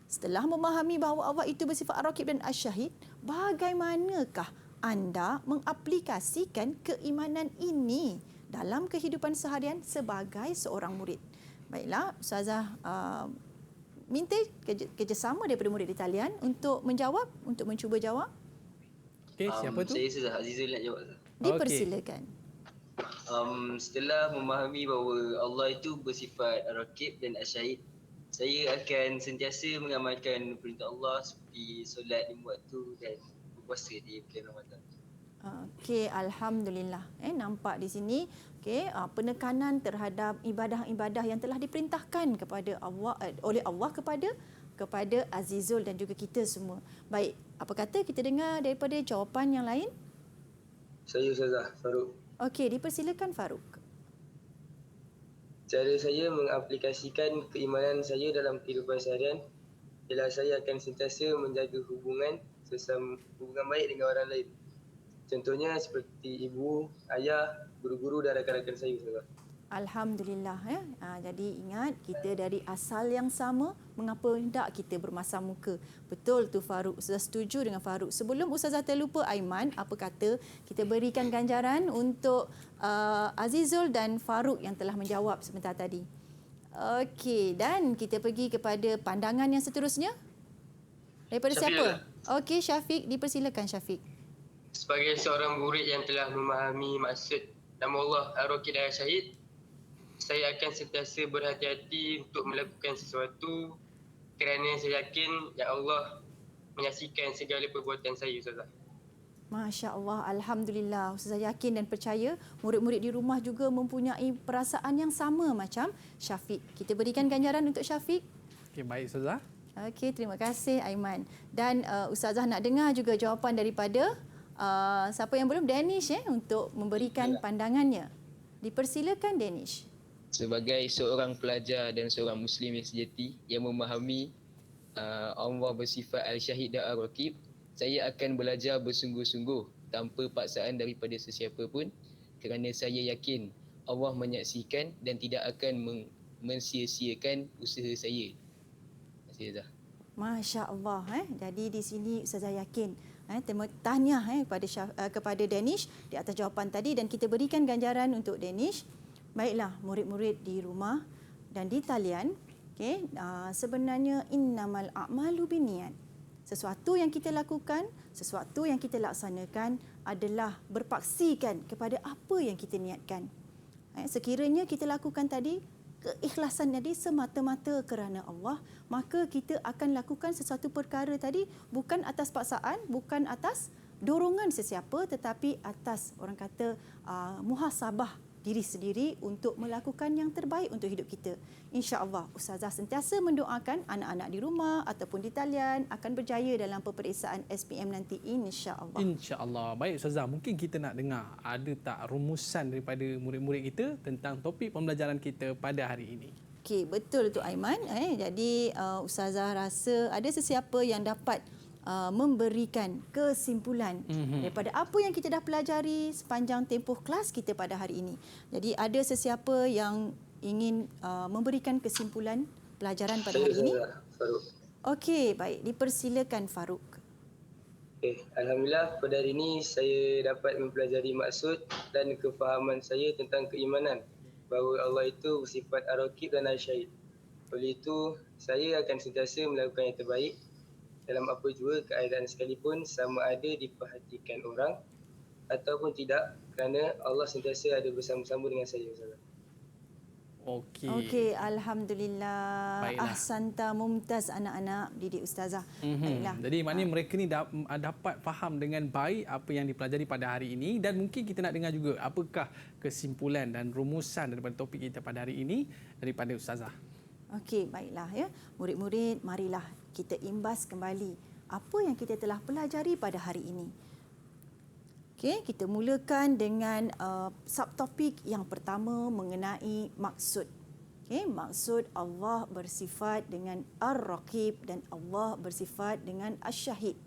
Setelah memahami bahawa Allah itu bersifat Ar-Raqib dan Asy-Syahid, bagaimanakah anda mengaplikasikan keimanan ini dalam kehidupan seharian sebagai seorang murid? Baiklah, ustazah minta kerjasama daripada murid di talian untuk menjawab, untuk mencuba jawab. Okey, siapa tu? Saya Ustazah Azizul nak jawab. Dipersilakan. Setelah memahami bahawa Allah itu bersifat Ar-Raqib dan Asy-Syahid, saya akan sentiasa mengamalkan perintah Allah seperti solat 5 waktu dan berpuasa di bulan Ramadan. Okey, alhamdulillah. Nampak di sini penekanan terhadap ibadah-ibadah yang telah diperintahkan kepada Allah oleh Allah kepada Azizul dan juga kita semua. Baik, apa kata kita dengar daripada jawapan yang lain? Saya Ustazah Farouk. Okey, dipersilakan Farouk. Cara saya mengaplikasikan keimanan saya dalam kehidupan seharian ialah saya akan sentiasa menjaga hubungan baik dengan orang lain. Contohnya seperti ibu, ayah, guru-guru dan rakan-rakan saya, Ustazah. Alhamdulillah. Jadi ingat, kita dari asal yang sama, mengapa hendak kita bermasam muka? Betul tu Farouk, Ustazah setuju dengan Farouk. Sebelum Ustazah terlupa, Aiman, apa kata kita berikan ganjaran untuk Azizul dan Farouk yang telah menjawab sebentar tadi. Okey, dan kita pergi kepada pandangan yang seterusnya. Daripada Syafiq siapa? lah. Okey, Syafiq, dipersilakan Syafiq. Sebagai seorang murid yang telah memahami maksud nama Allah Ar-Raqib dan Asy-Syahid, saya akan sentiasa berhati-hati untuk melakukan sesuatu kerana saya yakin ya Allah menyaksikan segala perbuatan saya, Ustazah. Masya Allah, Alhamdulillah. Ustazah yakin dan percaya murid-murid di rumah juga mempunyai perasaan yang sama macam Syafiq. Kita berikan ganjaran untuk Syafiq. Okey, baik Ustazah. Okey, terima kasih Aiman. Dan Ustazah nak dengar juga jawapan daripada siapa yang belum? Danish untuk memberikan pandangannya. Dipersilakan Danish. Sebagai seorang pelajar dan seorang Muslim yang sejati yang memahami Allah bersifat Al-Syahid dan Ar-Raqib, saya akan belajar bersungguh-sungguh tanpa paksaan daripada sesiapa pun kerana saya yakin Allah menyaksikan dan tidak akan mensia-siakan usaha saya. Terima kasih Ustazah. Masya Allah. Jadi di sini Ustazah yakin. Tahniah kepada Danish di atas jawapan tadi dan kita berikan ganjaran untuk Danish. Baiklah, murid-murid di rumah dan di talian, sebenarnya innamal a'malu binniyat. Sesuatu yang kita lakukan, sesuatu yang kita laksanakan adalah berpaksikan kepada apa yang kita niatkan. Sekiranya kita lakukan tadi, keikhlasan tadi semata-mata kerana Allah, maka kita akan lakukan sesuatu perkara tadi bukan atas paksaan, bukan atas dorongan sesiapa, tetapi atas orang kata muhasabah diri sendiri untuk melakukan yang terbaik untuk hidup kita. InsyaAllah, Ustazah sentiasa mendoakan anak-anak di rumah ataupun di talian akan berjaya dalam peperiksaan SPM nanti, insyaAllah. InsyaAllah. Baik Ustazah, mungkin kita nak dengar ada tak rumusan daripada murid-murid kita tentang topik pembelajaran kita pada hari ini. Okey, betul tu Aiman. Jadi Ustazah rasa ada sesiapa yang dapat memberikan kesimpulan daripada apa yang kita dah pelajari sepanjang tempoh kelas kita pada hari ini. Jadi ada sesiapa yang ingin memberikan kesimpulan pelajaran pada hari ini? Farouk. Okey, baik. Dipersilakan Farouk. Alhamdulillah pada hari ini saya dapat mempelajari maksud dan kefahaman saya tentang keimanan bahawa Allah itu bersifat Ar-Raqib dan Al-Syahid. Oleh itu, saya akan sentiasa melakukan yang terbaik dalam apa jua keadaan sekalipun, sama ada diperhatikan orang ataupun tidak, kerana Allah sentiasa ada bersama-sama dengan saya. Okey, alhamdulillah. Baiklah. Ahsanta mumtaz anak-anak didik Ustazah. Baiklah. Jadi maknanya mereka ni dapat faham dengan baik apa yang dipelajari pada hari ini, dan mungkin kita nak dengar juga apakah kesimpulan dan rumusan daripada topik kita pada hari ini daripada Ustazah. Okey, baiklah ya. Murid-murid, marilah kita imbas kembali apa yang kita telah pelajari pada hari ini. Okey, kita mulakan dengan subtopik yang pertama mengenai maksud. Okey, maksud Allah bersifat dengan Ar-Raqib dan Allah bersifat dengan Asy-Syahid.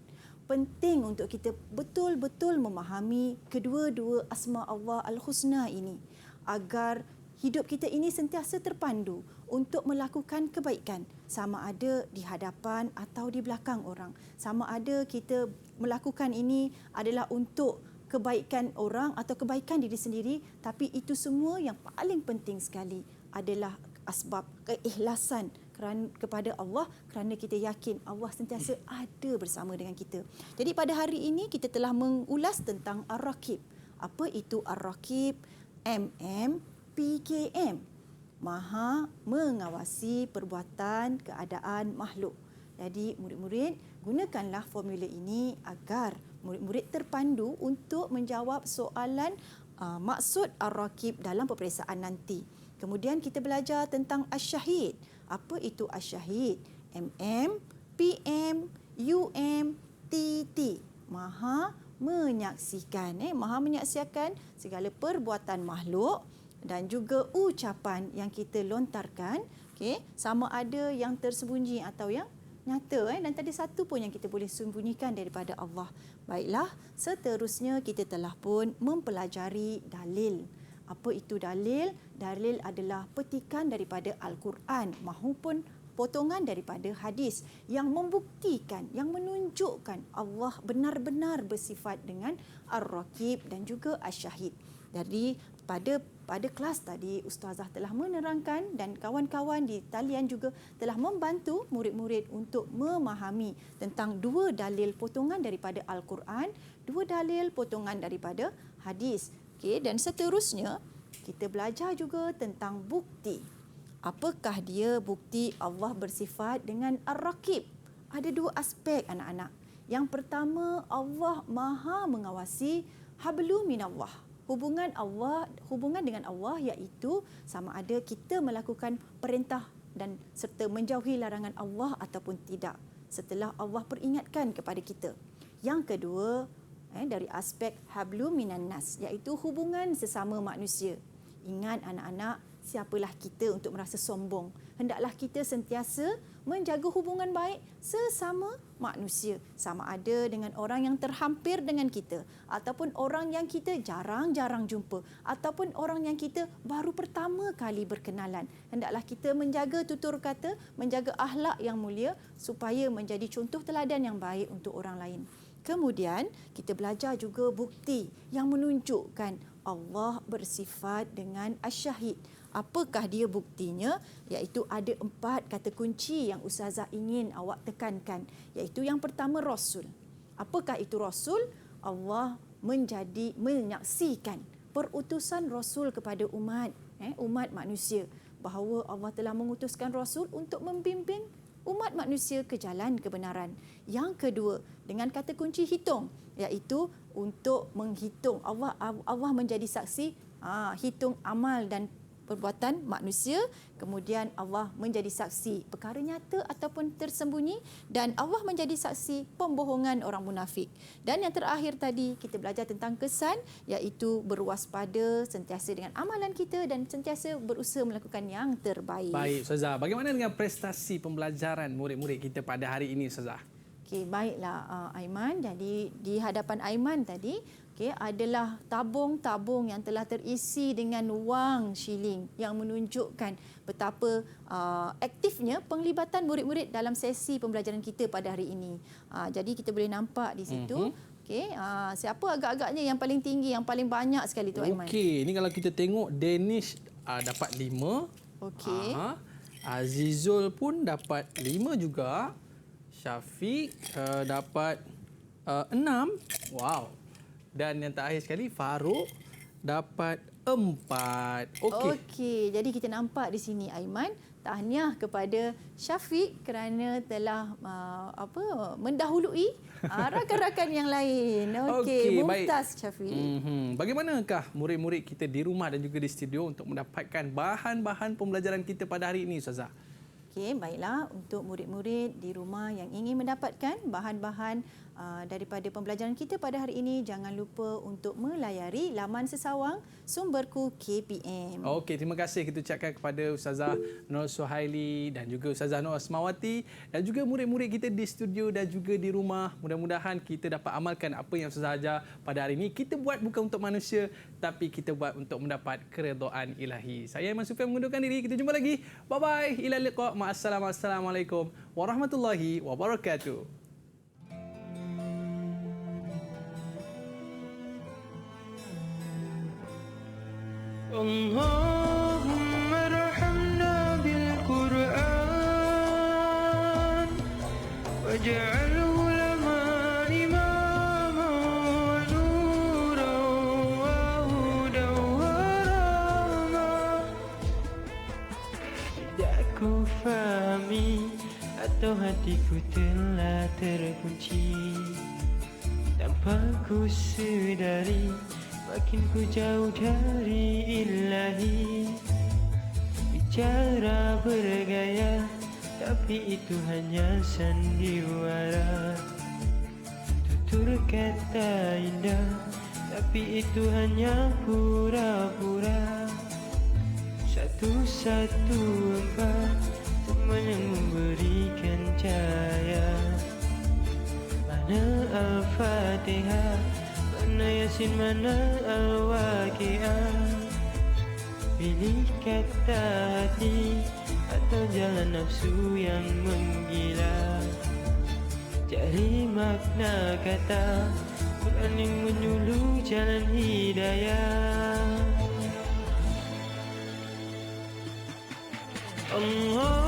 Penting untuk kita betul-betul memahami kedua-dua asma Allah Al-Husna ini agar hidup kita ini sentiasa terpandu untuk melakukan kebaikan, sama ada di hadapan atau di belakang orang. Sama ada kita melakukan ini adalah untuk kebaikan orang atau kebaikan diri sendiri, tapi itu semua yang paling penting sekali adalah asbab keikhlasan kepada Allah, kerana kita yakin Allah sentiasa ada bersama dengan kita. Jadi pada hari ini kita telah mengulas tentang Ar-Raqib. Apa itu Ar-Raqib? PKM, Maha mengawasi perbuatan keadaan makhluk. Jadi murid-murid, gunakanlah formula ini agar murid-murid terpandu untuk menjawab soalan maksud Ar-Raqib dalam peperiksaan nanti. Kemudian kita belajar tentang Asy-Syahid. Apa itu Asy-Syahid? PM, UM, TT. Maha menyaksikan. Maha menyaksikan segala perbuatan makhluk dan juga ucapan yang kita lontarkan, sama ada yang tersembunyi atau yang nyata, dan tak ada satu pun yang kita boleh sembunyikan daripada Allah. Baiklah, seterusnya kita telah pun mempelajari dalil. Apa itu dalil? Dalil adalah petikan daripada Al-Quran maupun potongan daripada hadis yang membuktikan, yang menunjukkan Allah benar-benar bersifat dengan Ar-Raqib dan juga Asy-Syahid. Jadi pada kelas tadi Ustazah telah menerangkan dan kawan-kawan di talian juga telah membantu murid-murid untuk memahami tentang dua dalil potongan daripada Al-Quran, dua dalil potongan daripada hadis. Dan seterusnya kita belajar juga tentang bukti. Apakah dia bukti Allah bersifat dengan Ar-Raqib? Ada dua aspek anak-anak. Yang pertama, Allah Maha mengawasi hablu minallah. Hubungan dengan Allah iaitu sama ada kita melakukan perintah dan serta menjauhi larangan Allah ataupun tidak setelah Allah peringatkan kepada kita. Yang kedua, dari aspek hablu minan nas, iaitu hubungan sesama manusia. Ingat anak-anak, siapalah kita untuk merasa sombong. Hendaklah kita sentiasa menjaga hubungan baik sesama manusia, sama ada dengan orang yang terhampir dengan kita ataupun orang yang kita jarang-jarang jumpa ataupun orang yang kita baru pertama kali berkenalan. Hendaklah kita menjaga tutur kata, menjaga akhlak yang mulia supaya menjadi contoh teladan yang baik untuk orang lain. Kemudian kita belajar juga bukti yang menunjukkan Allah bersifat dengan Asy-Syahid. Apakah dia buktinya? Iaitu ada 4 kata kunci yang Ustazah ingin awak tekankan. Iaitu yang pertama, Rasul. Apakah itu Rasul? Allah menyaksikan perutusan Rasul kepada umat manusia. Bahawa Allah telah mengutuskan Rasul untuk membimbing umat manusia ke jalan kebenaran. Yang kedua, dengan kata kunci hitung. Iaitu untuk menghitung. Allah menjadi saksi hitung amal dan perbuatan manusia, kemudian Allah menjadi saksi perkara nyata ataupun tersembunyi, dan Allah menjadi saksi pembohongan orang munafik. Dan yang terakhir tadi kita belajar tentang kesan, iaitu berwaspada sentiasa dengan amalan kita dan sentiasa berusaha melakukan yang terbaik. Baik, Ustazah. Bagaimana dengan prestasi pembelajaran murid-murid kita pada hari ini, Ustazah? Okey, baiklah Aiman. Jadi di hadapan Aiman tadi, adalah tabung-tabung yang telah terisi dengan wang shilling yang menunjukkan betapa aktifnya penglibatan murid-murid dalam sesi pembelajaran kita pada hari ini. Jadi kita boleh nampak di situ. Siapa agak-agaknya yang paling tinggi, yang paling banyak sekali tu, Aiman? Okey, ini kalau kita tengok Danish dapat 5. Okey. Azizul pun dapat 5 juga. Syafiq dapat 6. Wow. Dan yang terakhir sekali, Farouk dapat 4. Okey, jadi kita nampak di sini, Aiman, tahniah kepada Syafiq kerana telah mendahului rakan-rakan yang lain. Okey, mumtaz Syafiq. Bagaimanakah murid-murid kita di rumah dan juga di studio untuk mendapatkan bahan-bahan pembelajaran kita pada hari ini, Ustazah? Okey, baiklah, untuk murid-murid di rumah yang ingin mendapatkan bahan-bahan daripada pembelajaran kita pada hari ini, jangan lupa untuk melayari laman sesawang Sumberku KPM. Okey, terima kasih kita ucapkan kepada Ustazah Nur Suhaili dan juga Ustazah Nur Asmawati dan juga murid-murid kita di studio dan juga di rumah. Mudah-mudahan kita dapat amalkan apa yang Ustazah ajar pada hari ini. Kita buat bukan untuk manusia, tapi kita buat untuk mendapat keredaan ilahi. Saya Aiman Sufian mengundurkan diri. Kita jumpa lagi. Bye-bye. Ila liqa. Assalamualaikum warahmatullahi wabarakatuh. اللهم ارحمنا بالقرآن واجعله لنا إماما ونورا وهدى ورحمة. Tidak ku fahami atau hatiku telah terkunci, tanpa ku sedari makin ku jauh dari ilahi. Bicara bergaya, tapi itu hanya sandiwara. Tutur kata indah, tapi itu hanya pura-pura. Satu-satu engkau teman yang memberikan cahaya. Mana Al-Fatihah, mana Yasin, mana Al-Waqiah. Pilih kata hati atau jalan nafsu yang menggila. Cari makna kata Quran yang menyuluh jalan hidayah. Allah